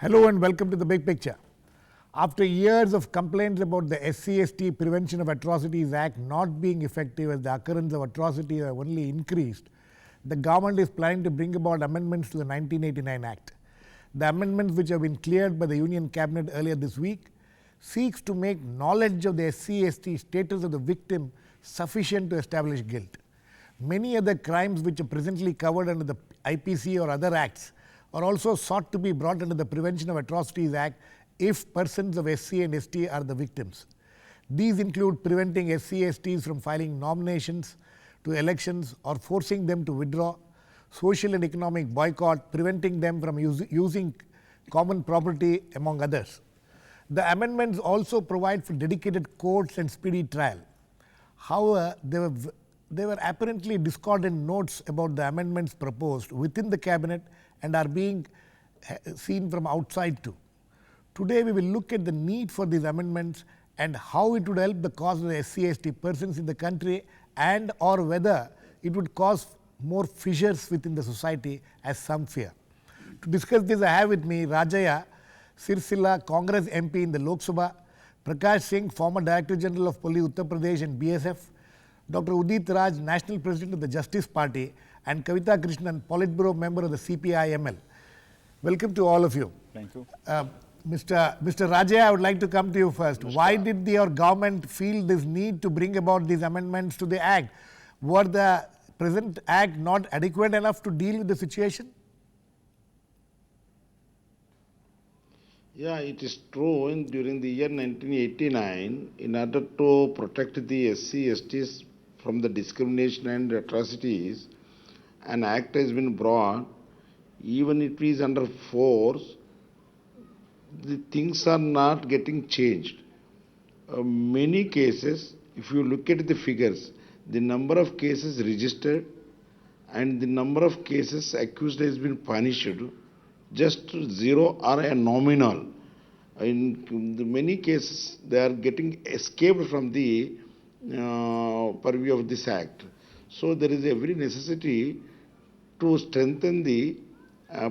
Hello and welcome to the big picture. After years of complaints about the SC/ST Prevention of Atrocities Act not being effective as the occurrence of atrocities have only increased, the government is planning to bring about amendments to the 1989 Act. The amendments, which have been cleared by the Union Cabinet earlier this week, seeks to make knowledge of the SC/ST status of the victim sufficient to establish guilt. Many other crimes which are presently covered under the IPC or other acts are also sought to be brought under the Prevention of Atrocities Act if persons of SC and ST are the victims. These include preventing SC/STs from filing nominations to elections or forcing them to withdraw, social and economic boycott, preventing them from using common property, among others. The amendments also provide for dedicated courts and speedy trial. However, there were apparently discordant notes about the amendments proposed within the cabinet and are being seen from outside too. Today we will look at the need for these amendments and how it would help the cause of the SC/ST persons in the country and or whether it would cause more fissures within the society as some fear. To discuss this, I have with me Rajaiah, Siricilla, Congress MP in the Lok Sabha, Prakash Singh, former Director General of Police, Uttar Pradesh and BSF, Dr. Udit, National President of the Justice Party, and Kavita Krishnan, Politburo member of the CPI-ML. Welcome to all of you. Thank you. Mr. Rajaiah, I would like to come to you first. Why did your government feel this need to bring about these amendments to the Act? Were the present Act not adequate enough to deal with the situation? Yeah, it is true. During the year 1989, in order to protect the SC/STs from the discrimination and atrocities, an act has been brought. Even if it is under force, the things are not getting changed. Many cases, if you look at the figures, the number of cases registered and the number of cases accused has been punished, just zero or a nominal. In many cases, they are getting escaped from the purview of this act. So there is every necessity to strengthen the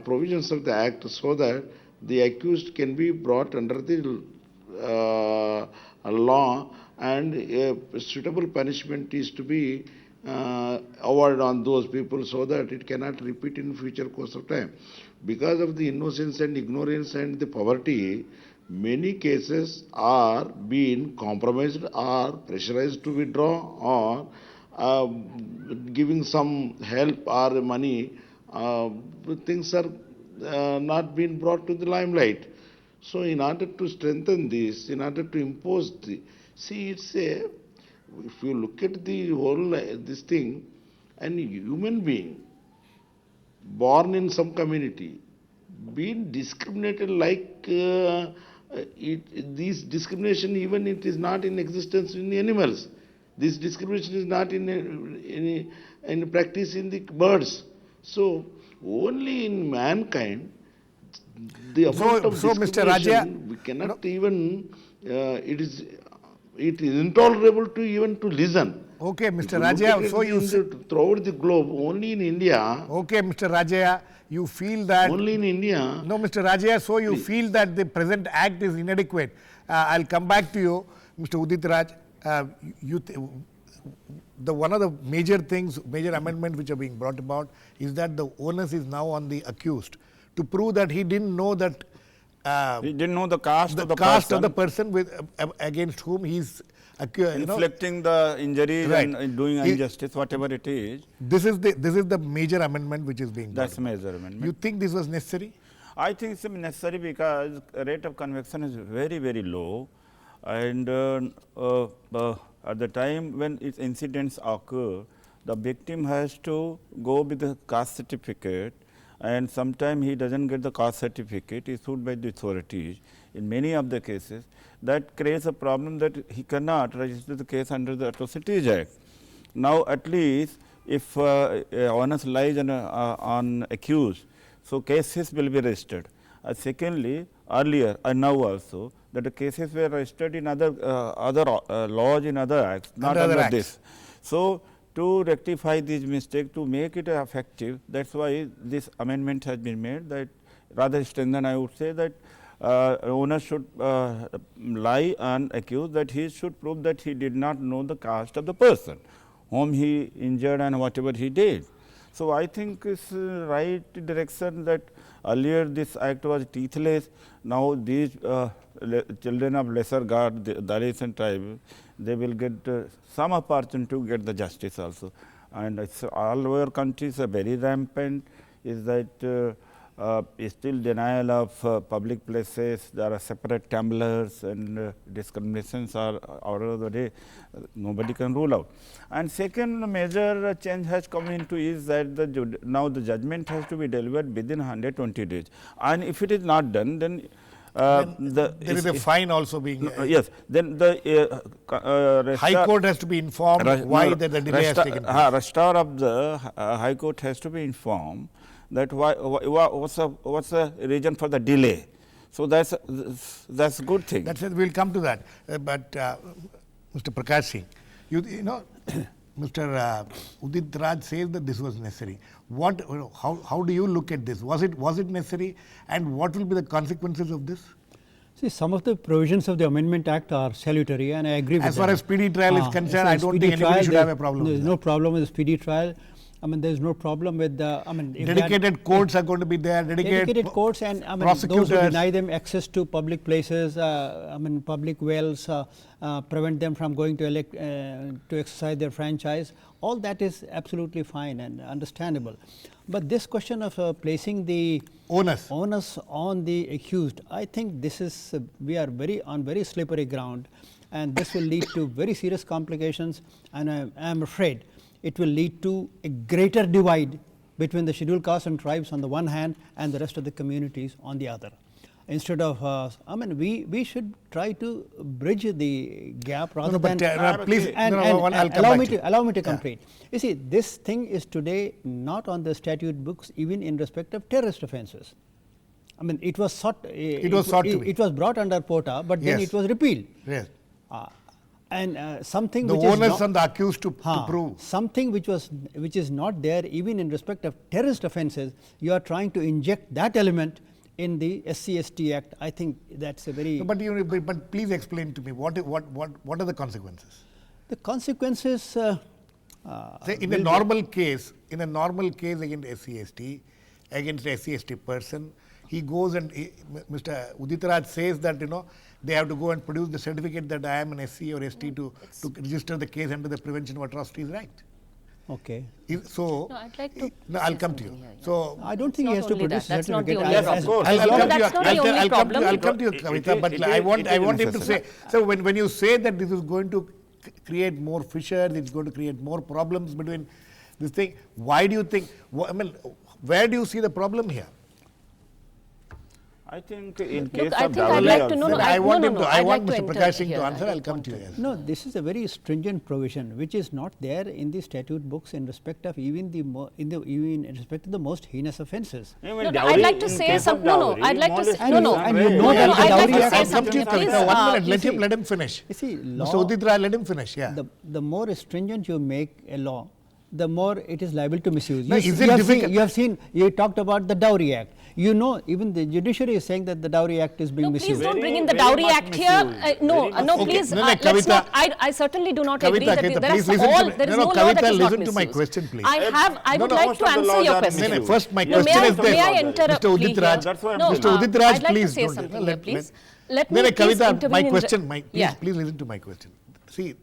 provisions of the act so that the accused can be brought under the law and a suitable punishment is to be awarded on those people so that it cannot repeat in future course of time. Because of the innocence and ignorance and the poverty, many cases are being compromised or pressurized to withdraw or giving some help or money. Things are not being brought to the limelight. So in order to strengthen this, in order to impose if you look at the whole this thing, any human being born in some community being discriminated like this discrimination, even it is not in existence in animals. This discrimination is not in practice in the birds. So only in mankind, the amount of Mr. Rajaiah, we cannot even. It is intolerable to even to listen. Okay, Mr. Rajaiah, so you throughout the globe, only in India. Okay, Mr. Rajaiah, you feel that only in India. No, Mr. Rajaiah, so you feel that the present act is inadequate. I'll come back to you, Mr. Udit Raj. One of the major amendments which are being brought about is that the onus is now on the accused to prove that he didn't know that he didn't know the caste of the person with against whom he's inflicting the injuries and doing injustice, whatever it is. This is the major amendment which is being brought. That's major amendment. You think this was necessary? I think it's necessary because rate of conviction is very, very low, and at the time when its incidents occur, the victim has to go with the caste certificate, and sometimes he doesn't get the caste certificate issued by the authorities. In many of the cases, that creates a problem that he cannot register the case under the Atrocities Act. Now, at least if onus lies on accused, so cases will be registered. Secondly, earlier and now also, that the cases were registered in other laws in other acts, not under this. So to rectify this mistake, to make it effective, that's why this amendment has been made, that rather strengthened, I would say that owner should lie and accuse that he should prove that he did not know the caste of the person whom he injured and whatever he did. So, I think it's right direction that earlier this act was teethless. Now, these children of lesser guard, the Dalits and tribes, they will get some opportunity to get the justice also. And it's all over countries very rampant is that still denial of public places, there are separate tumblers and discriminations are out of the day, nobody can rule out. And second major change has come into is that now the judgment has to be delivered within 120 days, and if it is not done, then there is a fine also being. Yes, then the High Court has to be informed why the delay has taken place. Registrar of the High Court has to be informed that what's the reason for the delay. So, that's a good thing. That's it, we will come to that. But Mr. Prakash Singh, you know, Mr. Udit Raj says that this was necessary. What, how do you look at this? Was it necessary, and what will be the consequences of this? See, some of the provisions of the Amendment Act are salutary, and I agree with them. As far as speedy trial is concerned, I don't think anybody should have a problem. There is no problem with the speedy trial. I mean, there is no problem with the. I mean, dedicated courts are going to be there. Dedicated courts, and I mean, those who deny them access to public places, I mean, public wells, prevent them from going to exercise their franchise. All that is absolutely fine and understandable. But this question of placing the onus on the accused, I think this is we are on very slippery ground, and this will lead to very serious complications. And I am afraid it will lead to a greater divide between the scheduled castes and tribes on the one hand and the rest of the communities on the other. Instead of, I mean, we should try to bridge the gap rather than. Please, allow me to complete. You see, this thing is today not on the statute books, even in respect of terrorist offences. I mean, it was sought. It was brought under PoA, but then it was repealed. Yes. And something the which onus is on the accused to prove something which is not there even in respect of terrorist offences. You are trying to inject that element in the SC/ST Act. I think that's a very. No, but please explain to me what are the consequences? The consequences. Say in a normal case against SC/ST, against SC/ST person, he goes and Mr. Udit Raj says that they have to go and produce the certificate that I am an SC or ST to register the case under the Prevention of Atrocities Act. Okay. So, no, I'd like to I'll come to you. So, I don't think he has to produce that's certificate. Not the only of course. I'll come to you, Kavita, but I want him to say. So, when you say that this is going to create more fissures, it's going to create more problems between this thing, why do you think? I mean, where do you see the problem here? I think in case I of think I'd like to know. I want I'd Mr. Prakash Singh to here. answer. I'll come to you. Yes. No, this is a very stringent provision which is not there in the statute books in respect of even in respect of the most heinous offences. I'd like to say something. I'd like to say And you know that the Dowry Act. I'll come to you, Kavita. 1 minute. Let him finish. You see, Mr. Udit Raj, let him finish. Yeah. The more stringent you make a law, the more it is liable to misuse. No, You have seen. You talked about the Dowry Act. You know, even the judiciary is saying that the Dowry Act is being misused. Please don't bring in the Dowry Act here. Please. Let's not. I certainly do not agree that there is no law that is not listen to my question, please. I would like to answer your question. First, my question is this. May I interrupt? Mr. Udit Raj, Mr. Udit Raj, please. I'd like to say something here, please. Let me Kavita, my question. Please listen to my question. See,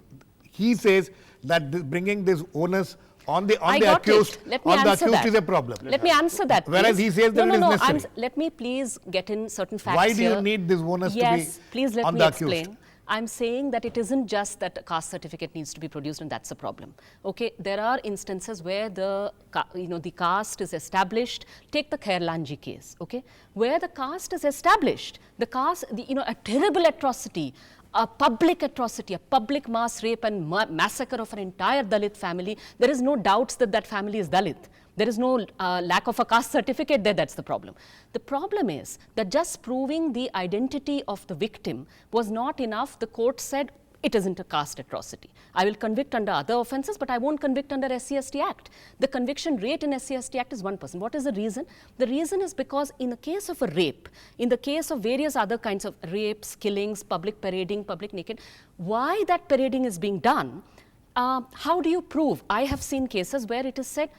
he says that bringing this onus on the accused is a problem. Let me answer that. Whereas he says that it is necessary. Let me please get in certain facts. Why do you need this onus to be on the accused? Yes, please let me explain. I'm saying that it isn't just that a caste certificate needs to be produced and that's a problem. Okay, there are instances where the caste is established. Take the Khairlanji case. Okay, where the caste is established, a terrible atrocity. A public atrocity, a public mass rape and massacre of an entire Dalit family. There is no doubts that that family is Dalit. There is no lack of a caste certificate there, that's the problem. The problem is that just proving the identity of the victim was not enough. The court said it isn't a caste atrocity. I will convict under other offences, but I won't convict under SC/ST Act. The conviction rate in SC/ST Act is 1%. What is the reason? The reason is because in the case of a rape, in the case of various other kinds of rapes, killings, public parading, public naked, why that parading is being done, how do you prove? I have seen cases where it is said,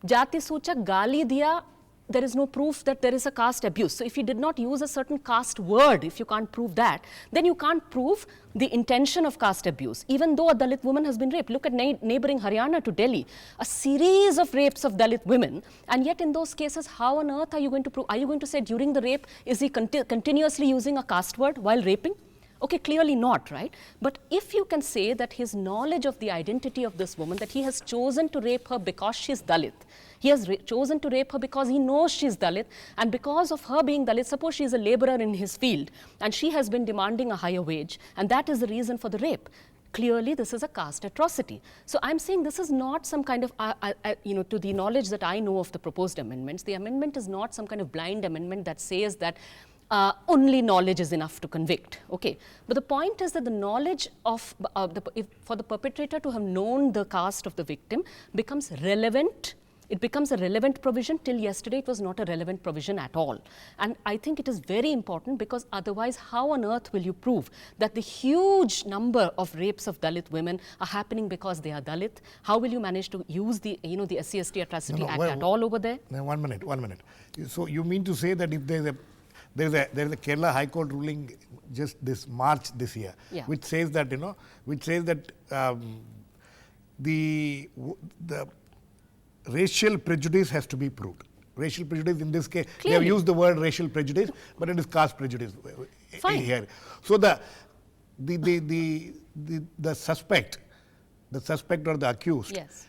Jati Suchak gali diya, there is no proof that there is a caste abuse. So if you did not use a certain caste word, if you can't prove that, then you can't prove the intention of caste abuse, even though a Dalit woman has been raped. Look at neighboring Haryana to Delhi, a series of rapes of Dalit women, and yet in those cases, how on earth are you going to prove? Are you going to say during the rape, is he continuously using a caste word while raping? Okay, clearly not, right? But if you can say that his knowledge of the identity of this woman, that he has chosen to rape her because she's Dalit, he has chosen to rape her because he knows she's Dalit, and because of her being Dalit, suppose she's a laborer in his field, and she has been demanding a higher wage, and that is the reason for the rape. Clearly, this is a caste atrocity. So I'm saying this is not some kind of, to the knowledge that I know of the proposed amendments, the amendment is not some kind of blind amendment that says that only knowledge is enough to convict. Okay, but the point is that the knowledge of for the perpetrator to have known the caste of the victim becomes relevant. It becomes a relevant provision. Till yesterday, it was not a relevant provision at all. And I think it is very important, because otherwise, how on earth will you prove that the huge number of rapes of Dalit women are happening because they are Dalit? How will you manage to use the, the SC/ST Atrocity Act at all over there? No, 1 minute, 1 minute. So you mean to say that if there is a Kerala High Court ruling just this March this year, yeah, which says that the racial prejudice has to be proved. Racial prejudice in this case, they have used the word racial prejudice, but it is caste prejudice here. So the suspect or the accused, yes,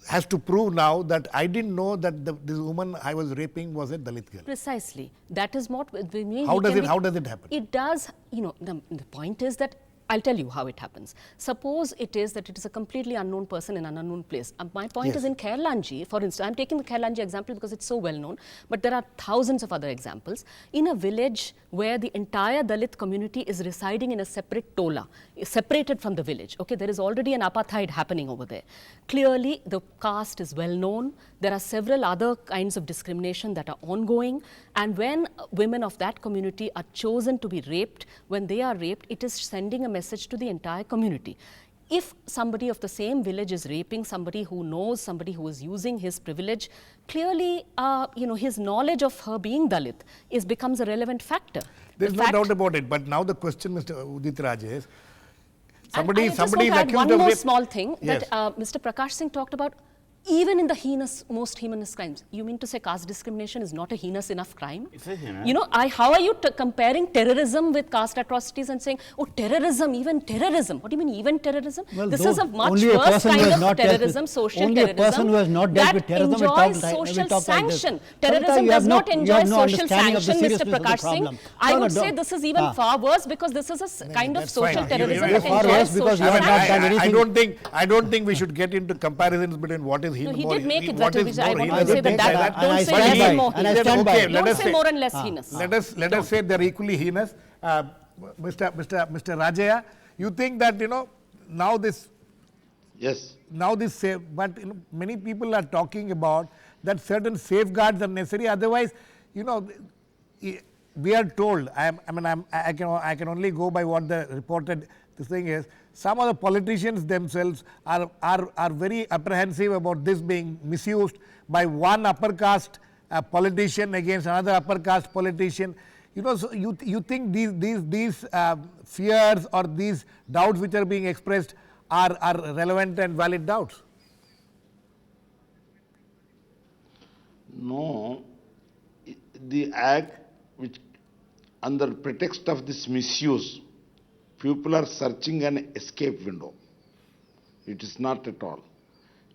has to prove now that I didn't know that this woman I was raping was a Dalit girl. Precisely. That is what we mean. How does it happen? It does, the point is that I'll tell you how it happens. Suppose it is that it is a completely unknown person in an unknown place. My point is in Kerlanji, for instance, I'm taking the Kerlanji example because it's so well known, but there are thousands of other examples. In a village where the entire Dalit community is residing in a separate tola, separated from the village, okay, there is already an apartheid happening over there. Clearly, the caste is well known. There are several other kinds of discrimination that are ongoing. And when women of that community are chosen to be raped, when they are raped, it is sending a message to the entire community. If somebody of the same village is raping somebody who knows, somebody who is using his privilege, clearly, his knowledge of her being Dalit becomes a relevant factor. There's no doubt about it. But now the question, Mr. Udit Raj, is somebody is accused of one more rape. small thing Yes. that Mr. Prakash Singh talked about. Even in the most heinous crimes, you mean to say caste discrimination is not a heinous enough crime? It's a heinous. How are you comparing terrorism with caste atrocities and saying, oh, terrorism, even terrorism? What do you mean, even terrorism? Well, this is a much only worse person kind who has of not dealt terrorism, with- social only terrorism. a person who has not dealt that with terrorism will enjoys talk social like this. sanction. Kavita, Terrorism you does have not no- you enjoy have no social understanding of the sanction, Mr. seriousness of the Prakash Singh. problem. I No, would no, say don't. this is even far worse, because this is a kind of That's social fine. terrorism You- that you- far enjoys worse because social you have not sanction. done anything. I don't think we should get into comparisons between what is heinous. he did make it what that is which I more want to heinous say and that things that- like don't I say stand less by, and more and I heinous. stand by. Okay, Don't let us say say- more and less heinous. Let us say they're equally heinous. Mr. Rajaiah, you think that now this Yes. but many people are talking about that certain safeguards are necessary. Otherwise, we are told. I can only go by what the reported. The thing is, some of the politicians themselves are very apprehensive about this being misused by one upper caste politician against another upper caste politician. So you think these fears or these doubts which are being expressed are relevant and valid doubts? No, the act which under pretext of this misuse, people are searching an escape window. It is not at all.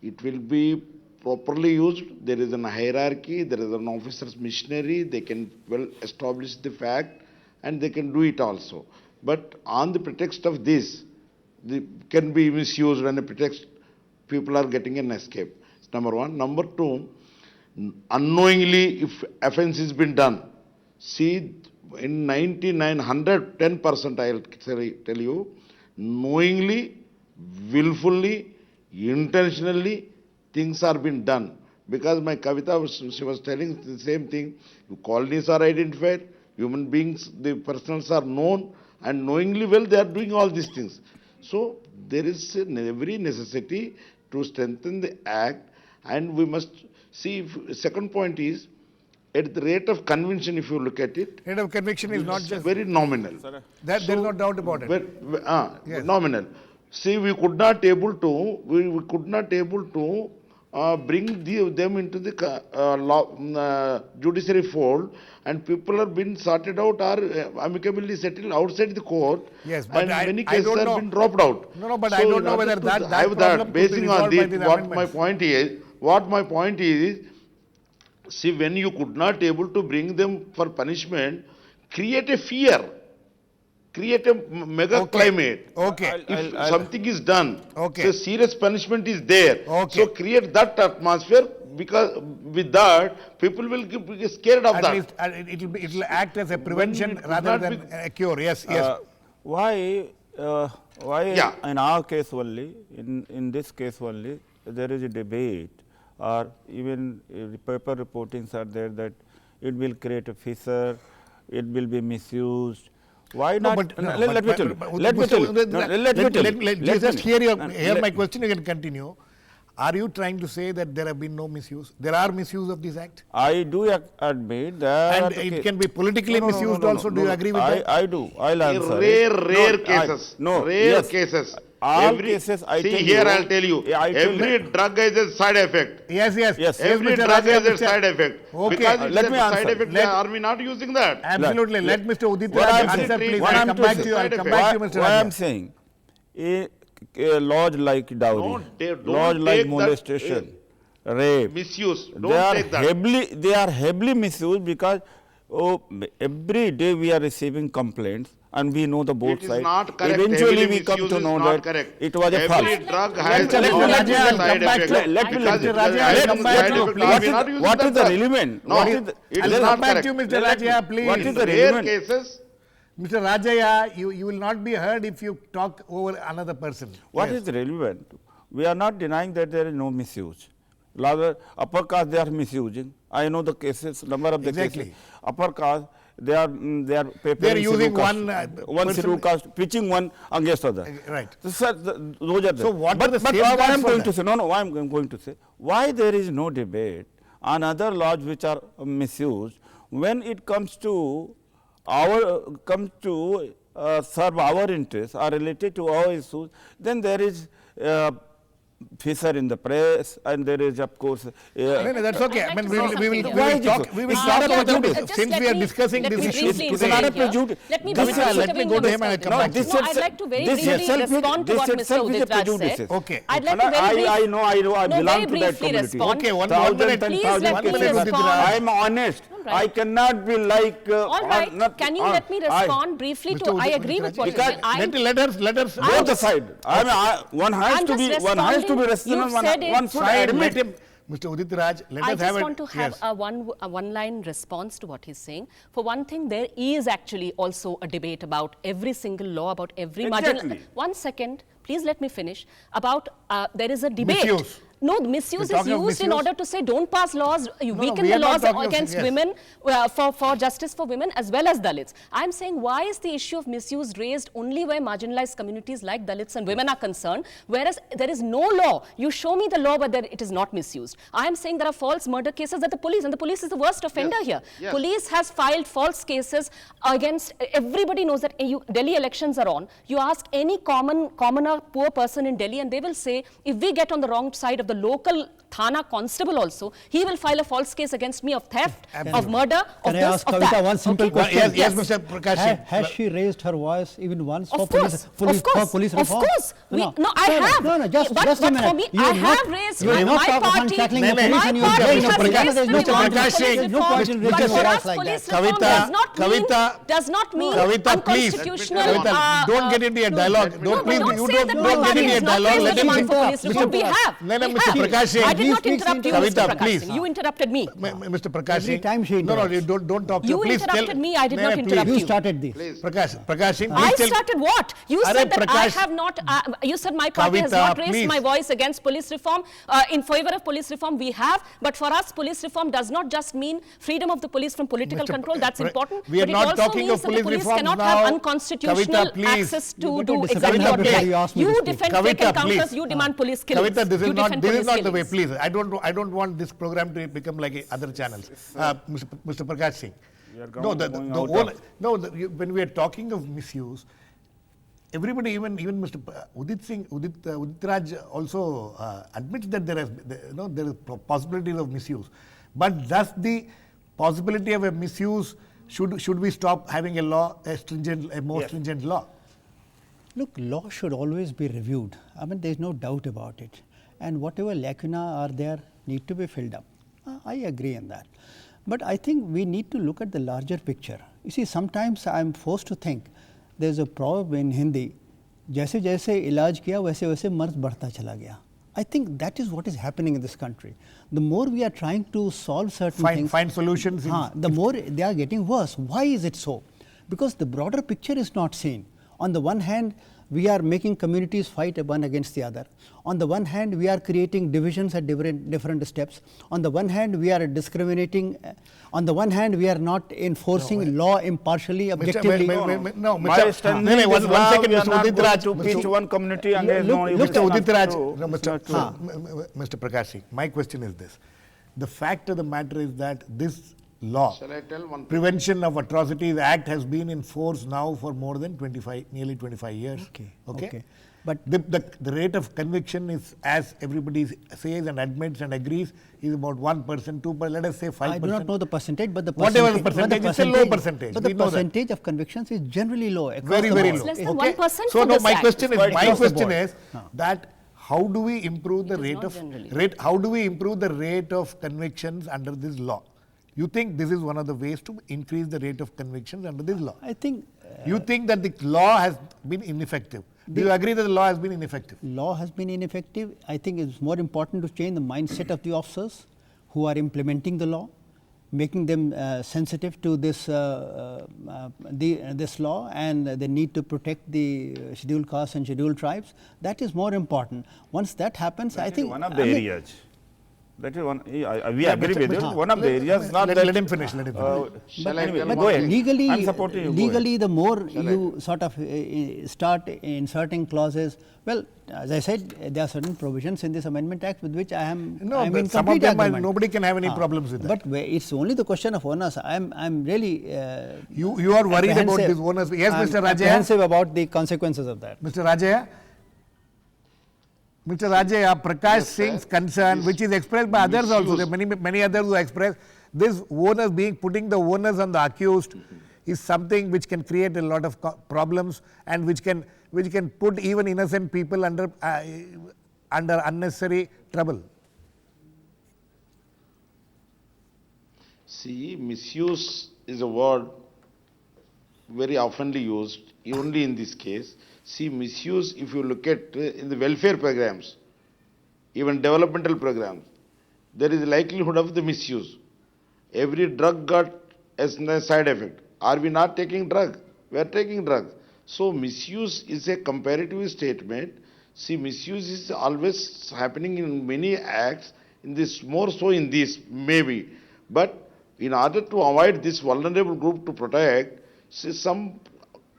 It will be properly used. There is a hierarchy, there is an officer's missionary, they can well establish the fact and they can do it also. But on the pretext of this, can be misused when a pretext people are getting an escape. It's number one. Number two, unknowingly if offense has been done, see in 10%, I'll tell you, knowingly, willfully, intentionally, things are being done. Because my Kavita, she was telling the same thing. Colonies are identified, human beings, the persons are known, and knowingly well they are doing all these things. So there is every necessity to strengthen the act, and we must see. Second point is, at the rate of conviction, if you look at it, Rate of conviction is not just very nominal. that. There is no doubt about it. Yes. Nominal. See, we could not able to bring them into the judiciary fold, and people are being sorted out or amicably settled outside the court. Yes, but and many I cases don't have know. been dropped out. No, but So I don't in know order whether to that have problem could be basing on resolved by this, these what my amendments. point is, see, when you could not able to bring them for punishment, create a fear, create a mega climate. Okay. If something is done, Okay. so serious punishment is there. Okay. So create that atmosphere, because with that people will be scared of At that. least it will act as a prevention it rather not than a cure. Yes, yes. Why Yeah. in our case only, in this case only, there is a debate, or even paper reportings are there that it will create a fissure, it will be misused. Why not? Let me tell you. Let me tell you. Let me tell you. Let's just hear my question. You can continue. Are you trying to say that there have been no misuse? There are misuse of this act? I do admit that. And it can be politically misused also. Do you agree with that? I do. I'll answer. Rare cases. Rare Yes. cases. All cases I see tell here, you, I'll tell you. Yeah, I tell Every you. drug has a side effect. Yes. Every Mr. drug has a Mr. side effect. Okay. Because it's Let a me side answer. effect, are we not using that? Absolutely. Let Mr. Udit What I'm answer, saying- please. what I'll I'm come to back say- to you. I'll come Why- back to you, Mr. Why I'm Rajaiah. saying, a laws like dowry, Don't laws like take that, molestation, rape, Misuse. Don't take that. they are heavily misused because every day we are receiving complaints and we know the both It is sides. not correct. Eventually Heavily we come misuse to is know not that correct. it was a Every false. drug Let has me- a let me- side Rajaiah, I'll come back effect. to- let me- Because Mr. it Rajaiah, has I'll come a back side to you, effect. please. We are not using What that is the drug. relevant? No, What is it the- is I'll not come back correct. to you, Mr. Let me- Rajaiah, please. what is the Rare relevant? cases. Mr. Rajaiah, you will not be heard if you talk over another person. What Yes. is relevant? We are not denying that there is no misuse. Rather, upper caste they are misusing. I know the cases, number of the Exactly. cases. Upper caste they are preparing They are using scheduled one, caste, one person- scheduled caste, pitching one against other. Right. Those are there. So what but, are the but safeguards why I'm for going that? to say, why I'm going to say, why there is no debate on other laws which are misused when it comes to serve our interests or related to our issues, then there is fissure in the press, and there is, of course. No, that's okay. I'd I mean, like to say we will something here. talk. We will It's talk not a about prejudice. that since we are discussing let this me issue briefly It's today. not a intervene here. prejudice. Let me Kavita, briefly let me intervene go to here, him and Mr. I'll come Udit. back to you. No, I'd like to very briefly respond to what Mr. Udit Raj said. Okay. I'd like to very I know, I No, belong very to that briefly community. respond. Okay, one Thousands minute. and Please thousands let of me people. respond. I am honest. right. I cannot be like. All right, can you let me respond briefly to, I agree with what you said. Let us. Both the side. One has I'm to be just rational. You've said it. One should Let admit. him, Mr. Udit Raj, let I us just have want to have yes. a one-line response to what he's saying. For one thing, there is actually also a debate about every single law, about every marginal. Exactly. 1 second, please let me finish. About there is a debate. Misuse. No, misuse You're is talking of used in misuse? order to say don't pass laws, you weaken we the are not laws talking of- against yes. women for justice for women as well as Dalits. I'm saying why is the issue of misuse raised only where marginalized communities like Dalits and women are concerned, whereas there is no law. You show me the law where it is not misused. I am saying there are false murder cases that the police, and the police is the worst offender here. Yes. Police has filed false cases against, everybody knows that Delhi elections are on. You ask any commoner, poor person in Delhi and they will say, if we get on the wrong side of the local Thana constable also, he will file a false case against me of theft, of murder, Can of I this, ask of Kavita that. one simple Okay? question? Yes, Mr. Prakash. Has she raised her voice even once for Of police, course, for police of reform? course. I have. No, just but a for minute. me, You I have have raised you have my not talked of party. unshackling No, the no, police My and you party are has no, raised there's the no demand Prakash for police Singh, no reform, point in but raising for your us, voice like police that. reform Kavita, does not mean Kavita, please. unconstitutional. Kavita, don't get into a dialoge. No, Don't please. don't You say that my don't get party into a has not dialogue. raised Let the him demand for police Mr. reform. We have. No, We Mr. have. Prakash Singh, I'd did not interrupt you, Kavita, Mr. Prakash please. Singh. You interrupted me. Mr. Prakash Every Singh. time she No, interrupts. you don't talk to You please interrupted me, I did not please. interrupt You you. started this. Please. Prakash Singh, I please tell. started what? You Arre, said that I Prakash. have not, you said my party has Kavita, not raised please. my voice against police reform. In favor of police reform, we have. But for us, police reform does not just mean freedom of the police from political Mr. control. That's important. We are but not it also talking means of that the police police reforms cannot now. have unconstitutional Kavita, please. access You to better do discipline exactly her what before they you ask me You to speak. defend Kavita, fake encounters, please. you demand police killings. Kavita, this you is not defend this is police not the way. killings. Please, I don't want this program to become like other channels. Mr. Prakash Singh. We are No, going out of- when we are talking of misuse, everybody, even Mr. Udit Raj also admits that there is possibilities of misuse. But does the possibility of a misuse, should we stop having a law, a more stringent law? Look, law should always be reviewed. I mean, there is no doubt about it. And whatever lacuna are there need to be filled up. I agree on that. But I think we need to look at the larger picture. You see, sometimes I am forced to think there is a proverb in Hindi, जैसे जैसे इलाज किया वैसे वैसे मर्ज बढ़ता चला गया. I think that is what is happening in this country. The more we are trying to solve certain things, Find solutions. the more they are getting worse. Why is it so? Because the broader picture is not seen. On the one hand, we are making communities fight one against the other. On the one hand, we are creating divisions at different steps. On the one hand, we are discriminating. On the one hand, we are not enforcing law impartially, objectively. My standing is one law, second, we are Mr. not Udit going Raj. to pitch one community against Mr. Udit Raj, Mr. Mr. Prakash Singh, my question is this. The fact of the matter is that this law, Shall I tell one thing? Prevention of Atrocities Act, has been in force now for more than nearly 25 years. Okay. But the rate of conviction is, as everybody says and admits and agrees, is about 1%, 2%, let us say 5%. I do not know the percentage, but the Whatever the percentage, percentage, it's a low percentage. But We the know that. percentage of convictions is generally low. Very, very It's low. less than Okay? 1% So for no, this my act. question Quite is, my across the question board. is that how do we improve the It is rate not of generally. how do we improve the rate of convictions under this law? You think this is one of the ways to increase the rate of convictions under this law? I think You think that the law has been ineffective? Do you agree that the law has been ineffective? law has been ineffective. I think it's more important to change the mindset of the officers who are implementing the law, making them sensitive to this this law and the need to protect the scheduled castes and scheduled tribes. That is more important. Once that happens, I think one of the areas. That is one. We Yeah, agree but- with it. but- One of the areas. Not let that, him finish. Let him finish. Shall I anyway, tell But go one ahead. thing? legally, I'm supporting you. Go legally, the more Shall I you sort of start inserting clauses, well, as I said, there are certain provisions in this Amendment Act with which I am No, I'm in but some of complete them agreement. nobody can have any problems with that. But it's only the question of onus. I'm really You are worried about apprehensive. this onus. Yes, I'm Mr. Rajaiah. apprehensive about the consequences of that. Mr. Rajaiah? Mr. Rajaiah, Prakash Singh's concern, which is expressed by others also, there are many others who express this onus putting the onus on the accused is something which can create a lot of problems and which can put even innocent people under unnecessary trouble. See, misuse is a word very oftenly used, only in this case. See, misuse, if you look at in the welfare programs, even developmental programs, there is likelihood of the misuse. Every drug got a side effect. Are we not taking drug? We are taking drug. So misuse is a comparative statement. See, misuse is always happening in many acts, in this more so in this maybe. But in order to avoid this vulnerable group to protect, see, some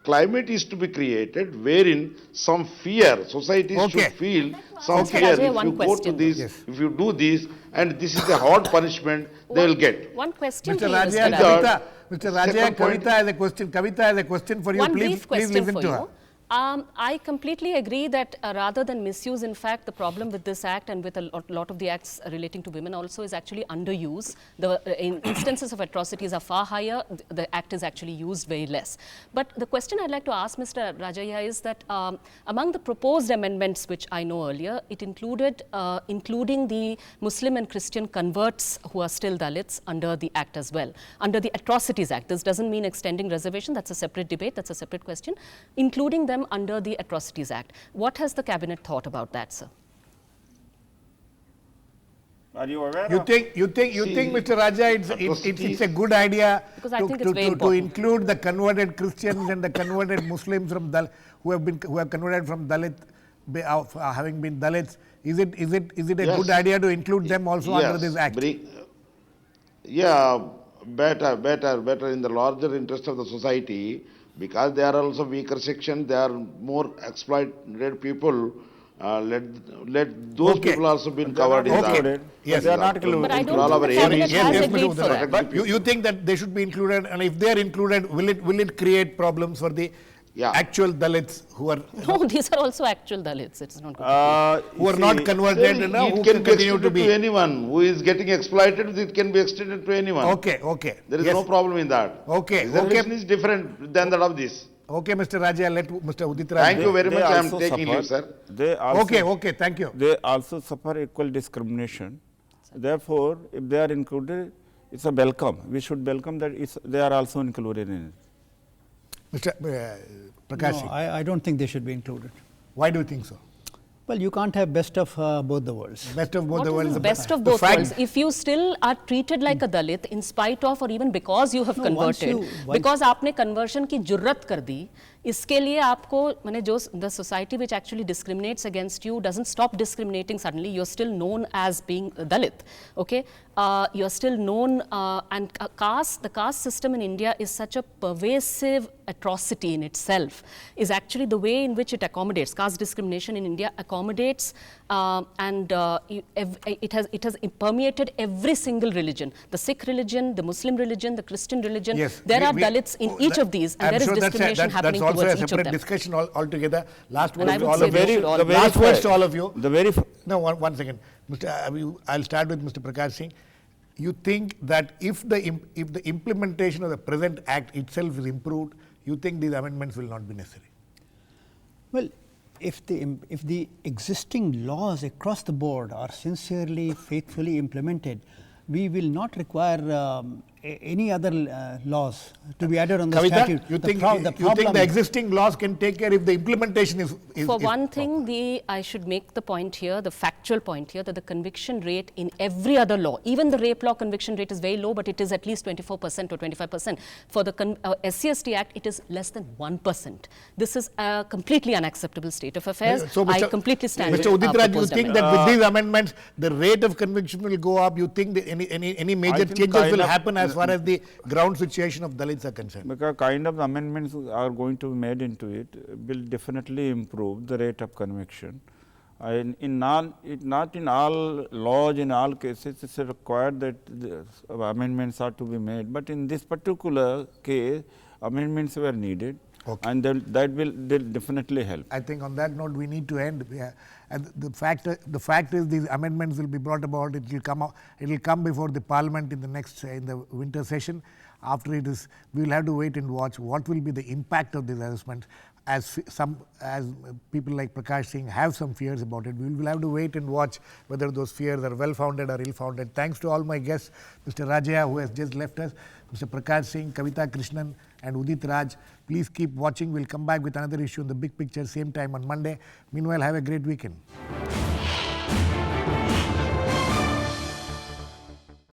climate is to be created wherein some fear, societies Okay. should feel some Mr. fear. Rajaiah, If one you go to question. this, Yes. if you do this, and this is a hard punishment, they will get. One question Mr. to you, Rajaiah, Mr. Rajaiah. Kavita, Mr. Rajaiah, Second point. Kavita has a question. Kavita has a question for you. One Please brief question listen for to you. her. I completely agree that rather than misuse, in fact, the problem with this act and with a lot of the acts relating to women also is actually underuse. In instances of atrocities are far higher, the act is actually used very less. But the question I'd like to ask Mr. Rajaiah is that among the proposed amendments, which I know earlier, it included including the Muslim and Christian converts who are still Dalits under the act as well, under the Atrocities Act. This doesn't mean extending reservation, that's a separate debate, that's a separate question, including them under the Atrocities Act. What has the cabinet thought about that, sir? Are you aware You of? think, Mr. Rajaiah, it's a good idea Because I think it's very important. include the converted Christians and the converted Muslims from who have converted from Dalit, having been Dalits. Is it a Yes. good idea to include them also under this act? Yeah, better in the larger interest of the society, because they are also weaker section, they are more exploited people. Let those Okay. people also be They are covered in not that. included. Yes. They are not included. But I don't All think our the aim cabinet is has Mr. agreed for that. But you think that they should be included, and if they are included, will it create problems for the Yeah. actual Dalits who are No, these are also actual Dalits. It's not good. who are not converted and who It can can be continue to extended to be? anyone who is getting exploited. It can be extended to anyone. Okay. There is Yes. no problem in that. Okay, Reservation is different than that of this. Okay, Mr. Rajaiah, let Mr. Udit Raj. Thank you very They much. I am also taking suffer- leave, sir. They also, Okay, thank you. They also suffer equal discrimination. Therefore, if they are included, it's a welcome. We should welcome that they are also included in it. Mr. Prakash, No, I don't think they should be included. why do you think so? Well, you can't have best of both the worlds. Best of both What the is worlds. the best of the both fact- worlds? If you still are treated like a Dalit in spite of or even because you have No, once converted, you- because आपने conversion की जुर्रत कर दी, इसके लिए आपको माने जो the society which actually discriminates against you doesn't stop discriminating suddenly. You're still known as being a Dalit. Okay, you're still known and the caste system in India is such a pervasive atrocity in itself. Is actually the way in which it accommodates caste discrimination in India accommodates and it has permeated every single religion. The Sikh religion, the Muslim religion, the Christian religion. Yes, There are Dalits in each of these, and I'm there is sure discrimination happening that's also towards a each of separate them. discussion altogether. Last And words I to would all say of they you. should all the be- very Last words first- to all of you. The very No, one second. I'll start with Mr. Prakash Singh. You think that if the implementation of the present act itself is improved, you think these amendments will not be necessary? Well, if the existing laws across the board are sincerely, faithfully implemented, we will not require any other laws to be added on the Kavita, statute. you think problem the existing laws can take care if the implementation is For is one thing, I should make the point here, the factual point here, that the conviction rate in every other law, even the rape law conviction rate is very low, but it is at least 24% or 25%. For the SC/ST Act, it is less than 1%. This is a completely unacceptable state of affairs. So, I completely stand Mr. with Udit Raj, you proposed think amendment. that with these amendments, the rate of conviction will go up? You think that any major think changes kind will of- happen as far as the ground situation of Dalits are concerned? Because kind of amendments are going to be made into it will definitely improve the rate of conviction. Not in all laws, in all cases, it's required that the amendments are to be made. But in this particular case, amendments were needed, and that will definitely help. I think on that note we need to end. And the fact is these amendments will be brought about. It will come before the Parliament in the winter session. After it is, we will have to wait and watch what will be the impact of these adjustments. As people like Prakash Singh have some fears about it, we will have to wait and watch whether those fears are well founded or ill founded. Thanks to all my guests, Mr. Rajaiah, who has just left us, Mr. Prakash Singh, Kavita, Krishnan, and Udit Raj. Please keep watching. We'll come back with another issue in the big picture, same time on Monday. Meanwhile, have a great weekend.